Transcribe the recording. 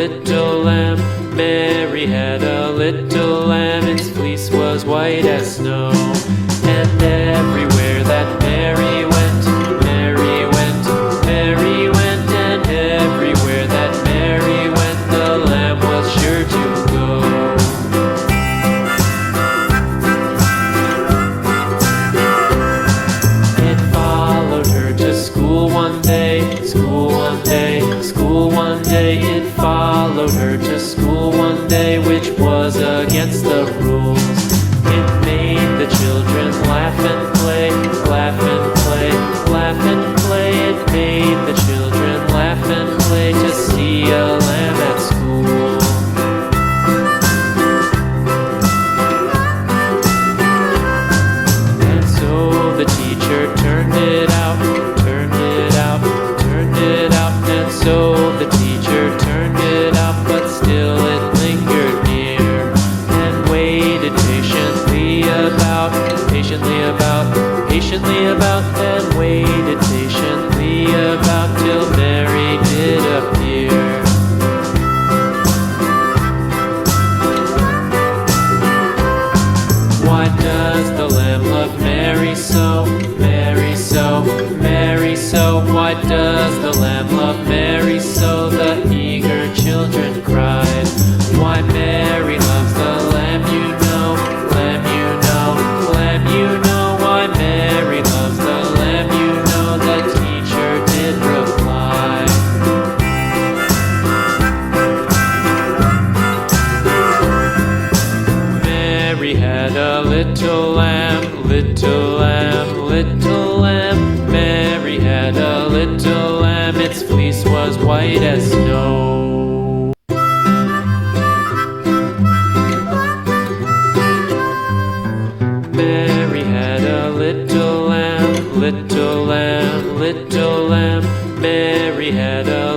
little lamb. Mary had a little lamb, its fleece was white as snow. And everywhere that Mary went, Mary went, Mary went, and everywhere that Mary went, the lamb was sure to go. It followed her to school one day, school one day, school one day. It followed her to school one day, which was against the rules. It made the children laugh and play, laugh and play, laugh and play. It made the children laugh and play to see a lamb at school. And so the teacher turned it out, turned it out, turned it out. And so the teacher turned it out, but still it lingered near and waited patiently about, patiently about, and waited patiently about till Mary did appear. Why does the lamb love Mary so, Mary so, Mary so? Why does the lamb love Mary so? The eager children cried. Why Mary loves the lamb, you know, lamb, you know, lamb, you know. Why Mary loves the lamb, you know, the teacher did reply. Mary had a little lamb, little lamb, little lamb. Mary had a little lamb, its fleece was white as snow. Mary had a little lamb, little lamb, little lamb. Mary had a